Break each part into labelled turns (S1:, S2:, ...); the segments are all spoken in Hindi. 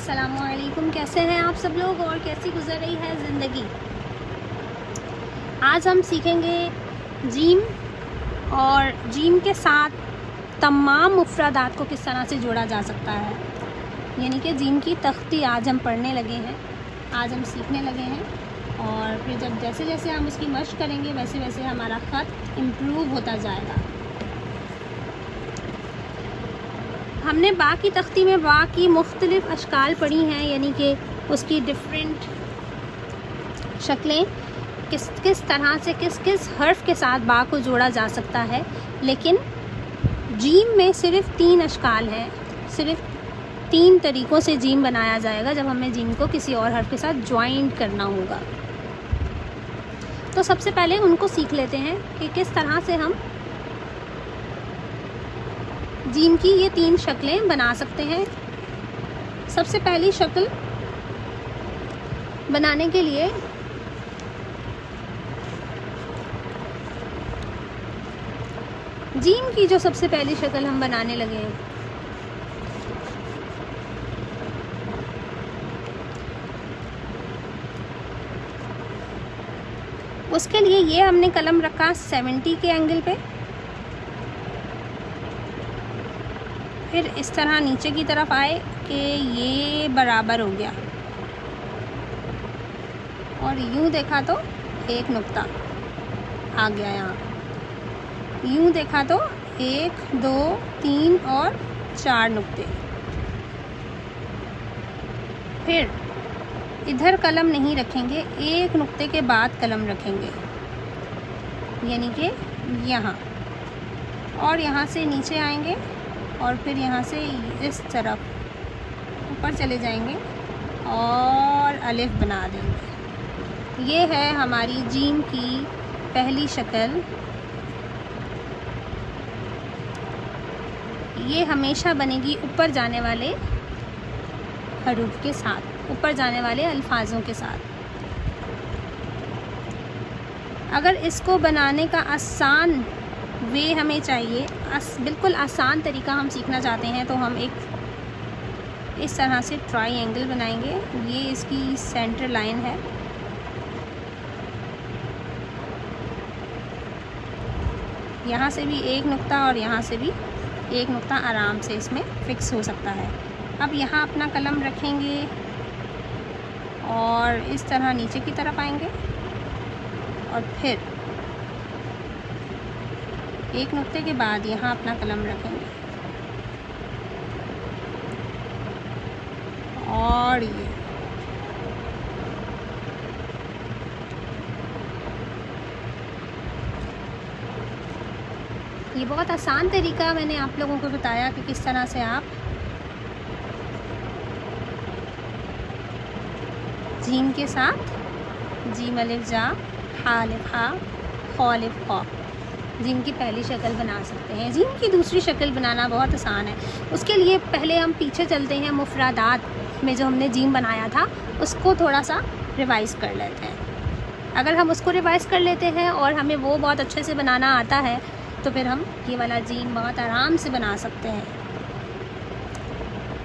S1: अस्सलामुअलैकुम। कैसे हैं आप सब लोग और कैसी गुजर रही है ज़िंदगी। आज हम सीखेंगे जीम और जीम के साथ तमाम मुफ़रदात को किस तरह से जोड़ा जा सकता है। यानी कि जीम की तख्ती आज हम पढ़ने लगे हैं, आज हम सीखने लगे हैं और फिर जब जैसे जैसे हम उसकी मशक़ करेंगे वैसे वैसे हमारा ख़त इम्प्रूव होता जाएगा। हमने बा की तख्ती में बा की मुख्तलिफ़ अशकाल पढ़ी हैं, यानी कि उसकी डिफरेंट शक्लें, किस तरह से किस हर्फ के साथ बा को जोड़ा जा सकता है। लेकिन जीम में सिर्फ़ 3 अशकाल हैं, सिर्फ़ 3 तरीक़ों से जीम बनाया जाएगा जब हमें जीम को किसी और हर्फ के साथ ज्वाइंट करना होगा। तो सबसे पहले उनको सीख लेते हैं कि किस तरह से हम जीम की ये 3 शक्लें बना सकते हैं। सबसे पहली शक्ल बनाने के लिए जीम की जो सबसे पहली शक्ल हम बनाने लगे हैं, उसके लिए ये हमने कलम रखा 70 के एंगल पे। फिर इस तरह नीचे की तरफ आए कि ये बराबर हो गया और यूँ देखा तो एक नुक्ता आ गया यहाँ। यूँ देखा तो 1 2 3 और 4 नुक्ते। फिर इधर कलम नहीं रखेंगे, एक नुक्ते के बाद कलम रखेंगे, यानी कि यहाँ, और यहाँ से नीचे आएंगे और फिर यहाँ से इस तरफ ऊपर चले जाएंगे और अलिफ बना देंगे। ये है हमारी जीम की पहली शक्ल। ये हमेशा बनेगी ऊपर जाने वाले हरूफ के साथ, ऊपर जाने वाले अल्फाजों के साथ। अगर इसको बनाने का आसान वे हमें चाहिए, बिल्कुल आसान तरीका हम सीखना चाहते हैं, तो हम एक इस तरह से ट्रायंगल बनाएंगे। ये इसकी सेंटर लाइन है। यहाँ से भी एक नुक्ता और यहाँ से भी एक नुक्ता आराम से इसमें फ़िक्स हो सकता है। अब यहाँ अपना कलम रखेंगे और इस तरह नीचे की तरफ आएंगे और फिर एक नुक्ते के बाद यहाँ अपना कलम रखेंगे और ये बहुत आसान तरीका मैंने आप लोगों को बताया कि किस तरह से आप जीम के साथ जीम अलिफ जा, हा अलिफ हा, खौ अलिफ खौ, जीम की पहली शक्ल बना सकते हैं। जीम की दूसरी शक्ल बनाना बहुत आसान है। उसके लिए पहले हम पीछे चलते हैं, मुफ़रदात में जो हमने जीम बनाया था उसको थोड़ा सा रिवाइज़ कर लेते हैं। अगर हम उसको रिवाइज़ कर लेते हैं और हमें वो बहुत अच्छे से बनाना आता है तो फिर हम ये वाला जीम बहुत आराम से बना सकते हैं।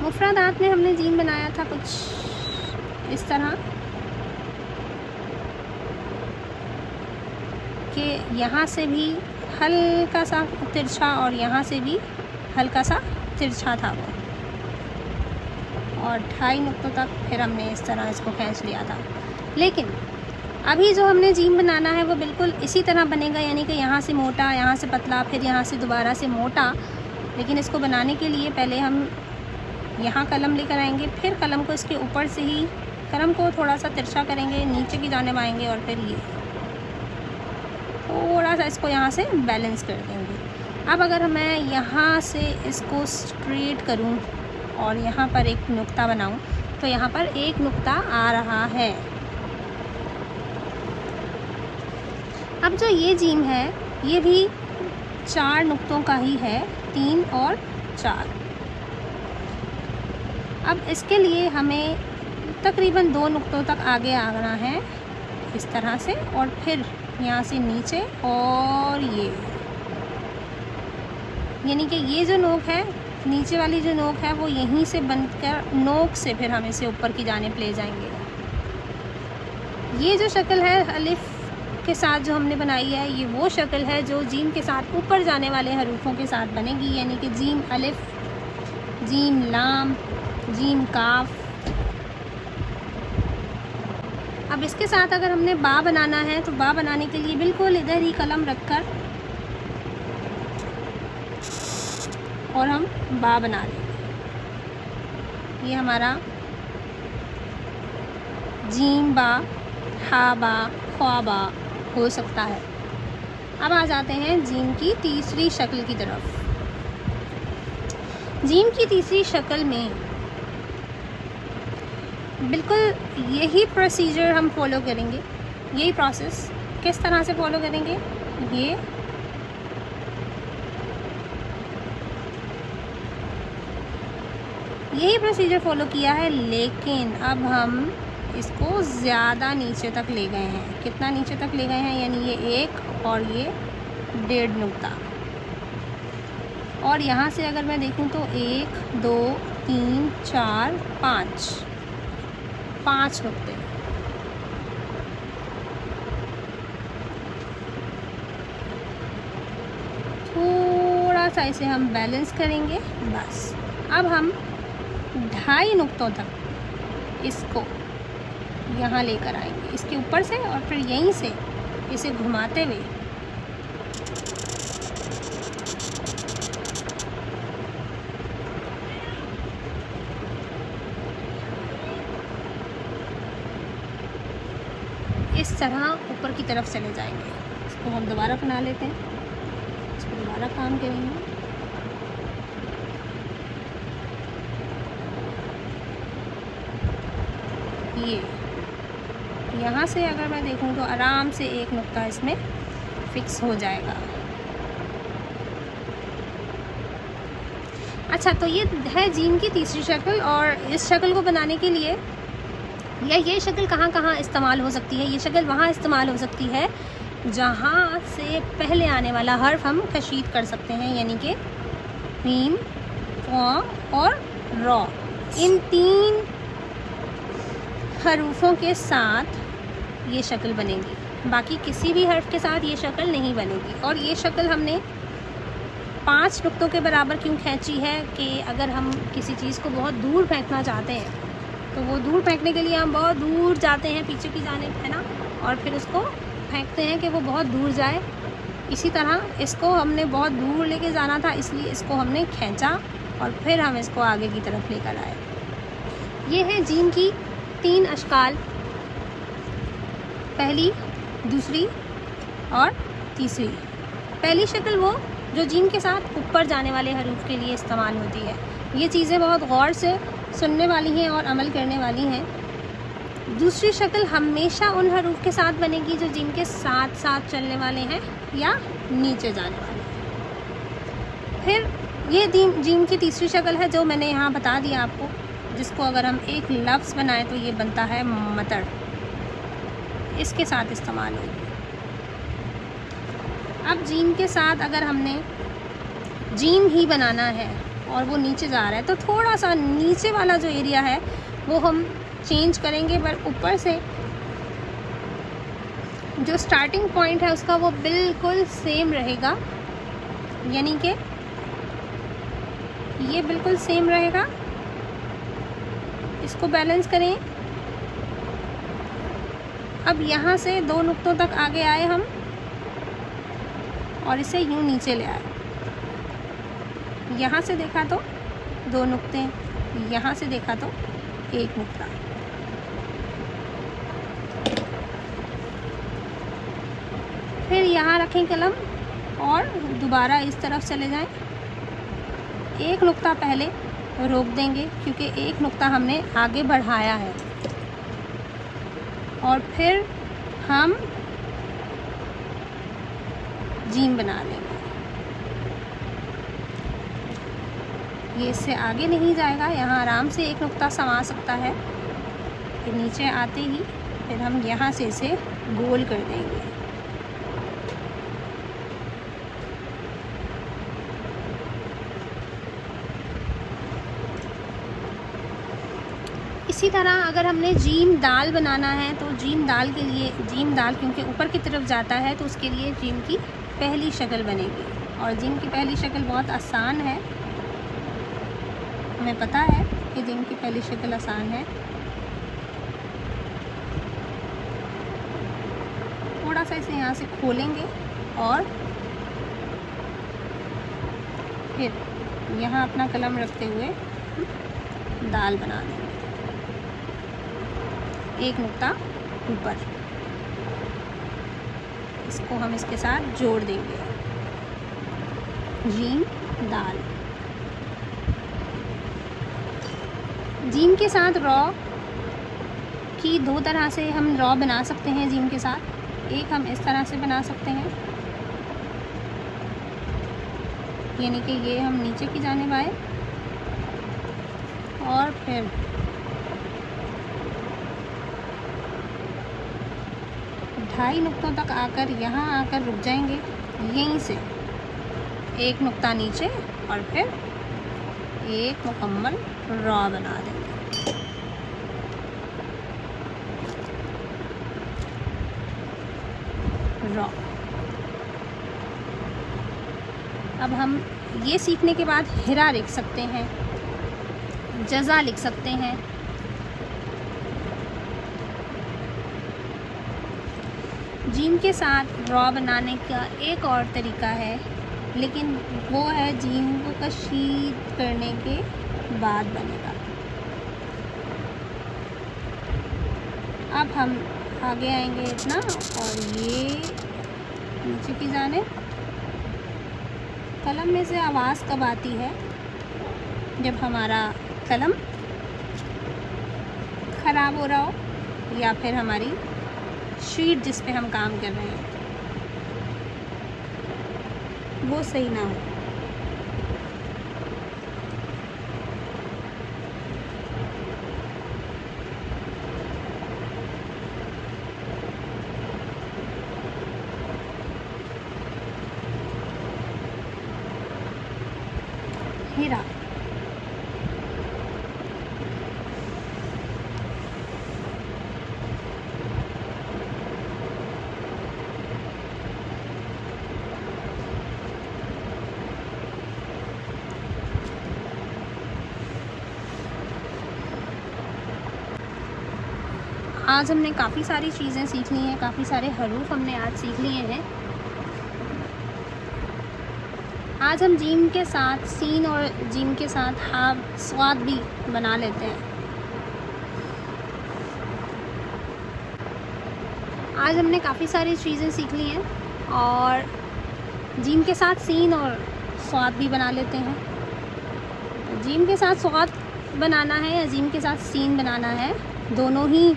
S1: मुफ़रदात में हमने जीम बनाया था कुछ इस तरह कि यहाँ से भी हल्का सा तिरछा और यहाँ से भी हल्का सा तिरछा था वो, और 2.5 नुक्तों तक फिर हमने इस तरह इसको खींच लिया था। लेकिन अभी जो हमने जीम बनाना है वो बिल्कुल इसी तरह बनेगा, यानी कि यहाँ से मोटा, यहाँ से पतला, फिर यहाँ से दोबारा से मोटा। लेकिन इसको बनाने के लिए पहले हम यहाँ कलम लेकर आएंगे, फिर कलम को इसके ऊपर से ही कलम को थोड़ा सा तिरछा करेंगे, नीचे की जानिब आएंगे और फिर ये थोड़ा सा इसको यहाँ से बैलेंस कर देंगे। अब अगर मैं यहाँ से इसको स्ट्रेट करूँ और यहाँ पर एक नुक्ता बनाऊँ तो यहाँ पर एक नुक्ता आ रहा है। अब जो ये जीम है ये भी 4 नुक्तों का ही है, 3 और 4। अब इसके लिए हमें तकरीबन 2 नुक्तों तक आगे आना है इस तरह से, और फिर यहाँ से नीचे और ये, यानी कि ये जो नोक है नीचे वाली जो नोक है वो यहीं से बनकर नोक से फिर हम इसे ऊपर की जानिब ले जाएंगे। ये जो शक्ल है अलिफ के साथ जो हमने बनाई है, ये वो शक्ल है जो जीम के साथ ऊपर जाने वाले हरूफों के साथ बनेगी, यानी कि जीम अलिफ, जीम लाम, जीम काफ। अब इसके साथ अगर हमने बा बनाना है तो बा बनाने के लिए बिल्कुल इधर ही कलम रखकर और हम बा बना लेंगे। ये हमारा जीम बा, हा बा, ख्वा बा हो सकता है। अब आ जाते हैं जीम की तीसरी शक्ल की तरफ। जीम की तीसरी शक्ल में बिल्कुल यही प्रोसीजर हम फॉलो करेंगे। यही प्रोसेस किस तरह से फॉलो करेंगे, यही प्रोसीजर फॉलो किया है, लेकिन अब हम इसको ज़्यादा नीचे तक ले गए हैं। कितना नीचे तक ले गए हैं, यानी ये 1 और ये 1.5 नुक्ता। और यहाँ से अगर मैं देखूँ तो 1 2 3 4 5 नुक्ते। थोड़ा सा इसे हम बैलेंस करेंगे बस। अब हम 2.5 नुक्तों तक इसको यहाँ लेकर आएंगे, इसके ऊपर से, और फिर यहीं से इसे घुमाते हुए इस तरह ऊपर की तरफ चले जाएंगे। इसको हम दोबारा बना लेते हैं, इसको दोबारा काम करेंगे। ये यहाँ से अगर मैं देखूँ तो आराम से 1 नुक्ता इसमें फिक्स हो जाएगा। अच्छा, तो ये है जीम की तीसरी शक्ल। और इस शक्ल को बनाने के लिए या ये शक्ल कहाँ कहाँ इस्तेमाल हो सकती है, ये शक्ल वहाँ इस्तेमाल हो सकती है जहाँ से पहले आने वाला हर्फ हम कशीद कर सकते हैं, यानी कि मीम, क़ और रॉ। इन 3 हरूफों के साथ ये शक्ल बनेगी, बाकी किसी भी हर्फ के साथ ये शक्ल नहीं बनेगी। और ये शक्ल हमने 5 नुक्तों के बराबर क्यों खींची है कि अगर हम किसी चीज़ को बहुत दूर फेंकना चाहते हैं तो वो दूर फेंकने के लिए हम बहुत दूर जाते हैं पीछे की जानिब, है ना, और फिर उसको फेंकते हैं कि वो बहुत दूर जाए। इसी तरह इसको हमने बहुत दूर लेके जाना था, इसलिए इसको हमने खींचा और फिर हम इसको आगे की तरफ लेकर आए। ये है जीम की 3 अशकाल, पहली, दूसरी और तीसरी। पहली शक्ल वो जो जीम के साथ ऊपर जाने वाले हरूफ के लिए इस्तेमाल होती है। ये चीज़ें बहुत गौर से सुनने वाली हैं और अमल करने वाली हैं। दूसरी शक्ल हमेशा उन हरूफ के साथ बनेगी जो जीम के साथ साथ चलने वाले हैं या नीचे जाने वाले हैं। फिर ये जीम की तीसरी शक्ल है जो मैंने यहाँ बता दिया आपको, जिसको अगर हम एक लफ्ज़ बनाएं तो ये बनता है मतड़। इसके साथ इस्तेमाल होगी। अब जीम के साथ अगर हमने जीम ही बनाना है और वो नीचे जा रहा है तो थोड़ा सा नीचे वाला जो एरिया है वो हम चेंज करेंगे, पर ऊपर से जो स्टार्टिंग पॉइंट है उसका वो बिल्कुल सेम रहेगा, यानी कि ये बिल्कुल सेम रहेगा। इसको बैलेंस करें। अब यहाँ से 2 नुक्तों तक आगे आए हम और इसे यूं नीचे ले आए। यहाँ से देखा तो 2 नुक्ते, यहाँ से देखा तो 1 नुक्ता। फिर यहाँ रखें कलम और दोबारा इस तरफ चले जाएं। 1 नुक्ता पहले रोक देंगे क्योंकि 1 नुक्ता हमने आगे बढ़ाया है, और फिर हम जीम बना लेंगे। ये इससे आगे नहीं जाएगा, यहाँ आराम से 1 नुक्ता समा सकता है। फिर नीचे आते ही फिर हम यहाँ से इसे गोल कर देंगे। इसी तरह अगर हमने जीम दाल बनाना है तो जीम दाल के लिए, जीम दाल क्योंकि ऊपर की तरफ जाता है तो उसके लिए जीम की पहली शक्ल बनेगी। और जीम की पहली शक्ल बहुत आसान है, हमें पता है कि जीम की पहली शक्ल आसान है। थोड़ा सा इसे यहाँ से खोलेंगे और फिर यहाँ अपना कलम रखते हुए दाल बना देंगे, एक नुक्ता ऊपर, इसको हम इसके साथ जोड़ देंगे, जीम दाल। जीम के साथ रॉ की दो तरह से हम रॉ बना सकते हैं जीम के साथ। एक हम इस तरह से बना सकते हैं, यानी कि ये हम नीचे की जानिब आए और फिर ढाई नुक्तों तक आकर यहाँ आकर रुक जाएंगे, यहीं से एक नुक्ता नीचे और फिर एक मुकम्मल रॉ बना देंगे। रॉ। अब हम ये सीखने के बाद हिरा लिख सकते हैं, जज़ा लिख सकते हैं। जीम के साथ रॉ बनाने का एक और तरीका है, लेकिन वो है जीम को कशीद करने के बाद बनेगा। अब हम आगे आएंगे इतना और ये नीचे की जाने। कलम में से आवाज़ कब आती है? जब हमारा कलम ख़राब हो रहा हो या फिर हमारी शीट जिस पे हम काम कर रहे हैं वो सही ना हो। हीरा। आज हमने काफ़ी सारी चीज़ें सीख ली हैं, काफ़ी सारे हरूफ हमने आज सीख लिए हैं। आज हम जीम के साथ सीन और जीम के साथ हा स्वाद भी बना लेते हैं। आज हमने काफ़ी सारी चीज़ें सीख ली हैं और जीम के साथ सीन और स्वाद भी बना लेते हैं। जीम के साथ स्वाद बनाना है या जीम के साथ सीन बनाना है, दोनों ही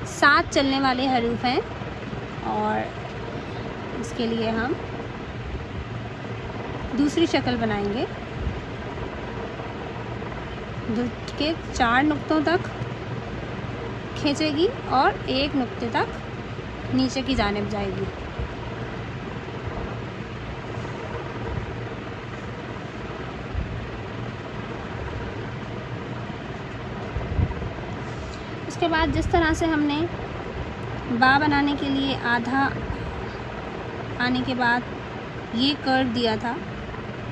S1: साथ चलने वाले हरूफ हैं और इसके लिए हम दूसरी शक्ल बनाएंगे जो के 4 नुक्तों तक खींचेगी और 1 नुक्ते तक नीचे की जानिब जाएगी। उसके बाद जिस तरह से हमने बा बनाने के लिए आधा आने के बाद ये कर्व दिया था,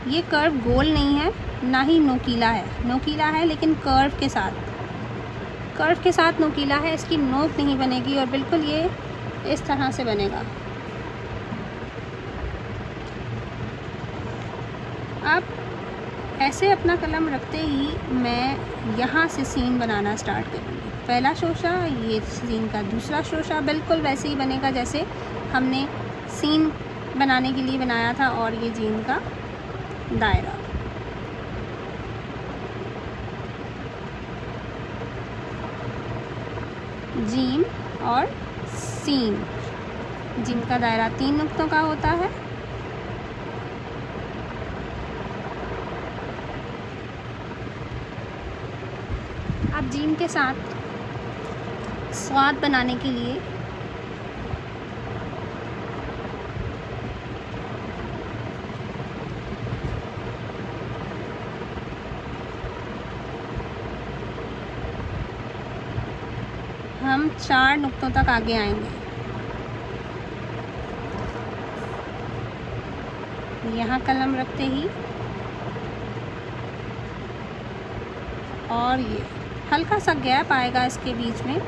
S1: ये कर्व गोल नहीं है ना ही नोकीला है। नोकीला है लेकिन कर्व के साथ नोकीला है, इसकी नोक नहीं बनेगी और बिल्कुल ये इस तरह से बनेगा। अब ऐसे अपना कलम रखते ही मैं यहाँ से सीन बनाना स्टार्ट करूँगी। पहला शोशा, ये सीन का दूसरा शोशा बिल्कुल वैसे ही बनेगा जैसे हमने सीन बनाने के लिए बनाया था। और ये जीम का दायरा। जीम और सीन। जीम का दायरा 3 नुक्तों का होता है। अब जीम के साथ स्वाद बनाने के लिए हम 4 नुक्तों तक आगे आएंगे। यहाँ कलम रखते ही और ये हल्का सा गैप आएगा इसके बीच में,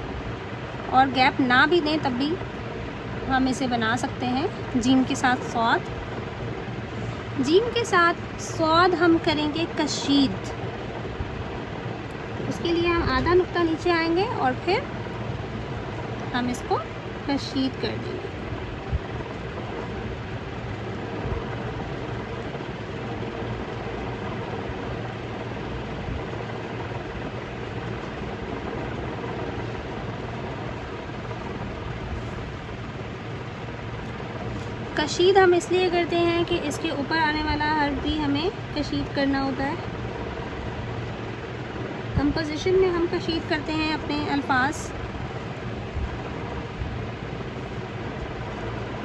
S1: और गैप ना भी दें तब भी हम इसे बना सकते हैं जीम के साथ स्वाद। जीम के साथ स्वाद हम करेंगे कशीद। उसके लिए हम आधा नुक्ता नीचे आएंगे और फिर हम इसको कशीद कर देंगे। कशीद हम इसलिए करते हैं कि इसके ऊपर आने वाला हर्फ भी हमें कशीद करना होता है। कंपोजिशन में हम कशीद करते हैं अपने अल्फाज।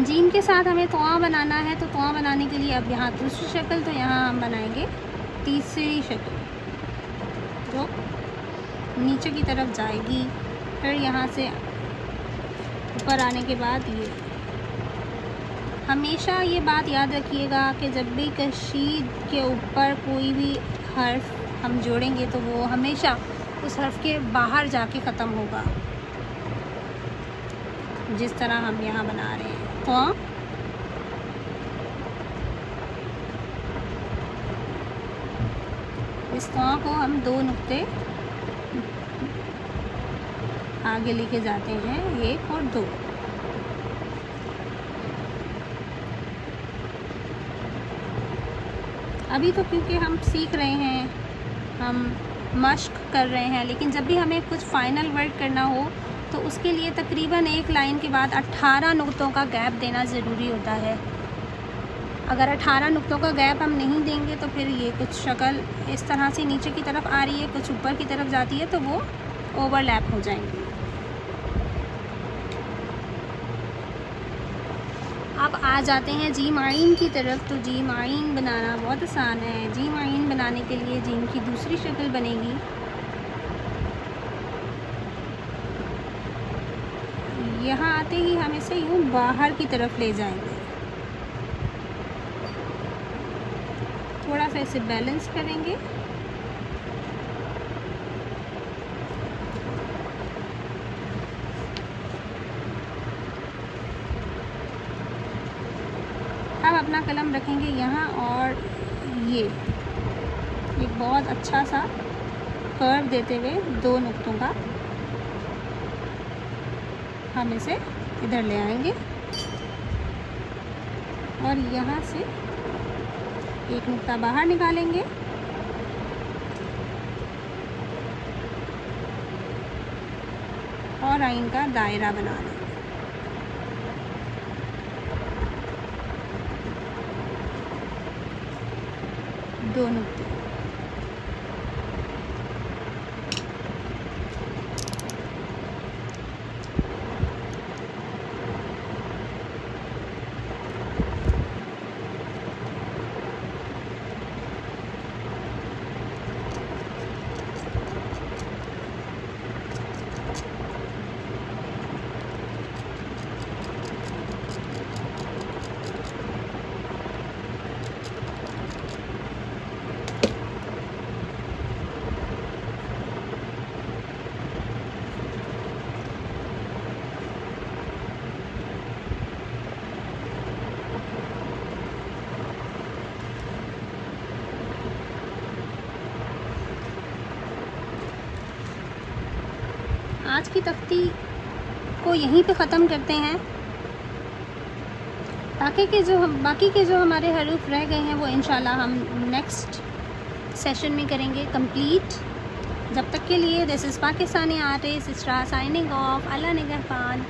S1: जीम के साथ हमें तोआ बनाना है, तो तोआ बनाने के लिए अब यहाँ दूसरी शक्ल, तो यहाँ हम बनाएंगे तीसरी शक्ल जो नीचे की तरफ जाएगी। फिर यहाँ से ऊपर आने के बाद ये, हमेशा ये बात याद रखिएगा कि जब भी कशीद के ऊपर कोई भी हर्फ हम जोड़ेंगे तो वो हमेशा उस हर्फ के बाहर जाके ख़त्म होगा, जिस तरह हम यहाँ बना रहे हैं। तो इस तोआ को हम 2 नुक्ते आगे लेके जाते हैं, 1 और 2। अभी तो क्योंकि हम सीख रहे हैं, हम मश्क कर रहे हैं, लेकिन जब भी हमें कुछ फाइनल वर्क करना हो तो उसके लिए तकरीबन एक लाइन के बाद 18 नुक्तों का गैप देना ज़रूरी होता है। अगर 18 नुक्तों का गैप हम नहीं देंगे तो फिर ये कुछ शक्ल इस तरह से नीचे की तरफ आ रही है, कुछ ऊपर की तरफ जाती है, तो वो ओवरलैप हो जाएंगी। अब आ जाते हैं जीम आइन की तरफ। तो जीम आइन बनाना बहुत आसान है। जीम आइन बनाने के लिए जीम की दूसरी शक्ल बनेगी। यहाँ आते ही हम इसे यूँ बाहर की तरफ ले जाएंगे, थोड़ा सा इसे बैलेंस करेंगे। अब अपना कलम रखेंगे यहाँ और ये एक बहुत अच्छा सा कर्व देते हुए 2 नुक्तों का हम इसे इधर ले आएंगे और यहाँ से एक नुक्ता बाहर निकालेंगे और आइन का दायरा बना लेंगे। 2 नुक्ते। आज की तख्ती को यहीं पे ख़त्म करते हैं। बाकी के जो हमारे हरूफ रह गए हैं वो इंशाल्लाह हम नेक्स्ट सेशन में करेंगे कंप्लीट। जब तक के लिए this is Pakistani artist Isra signing off. अल्लाह निगहबान।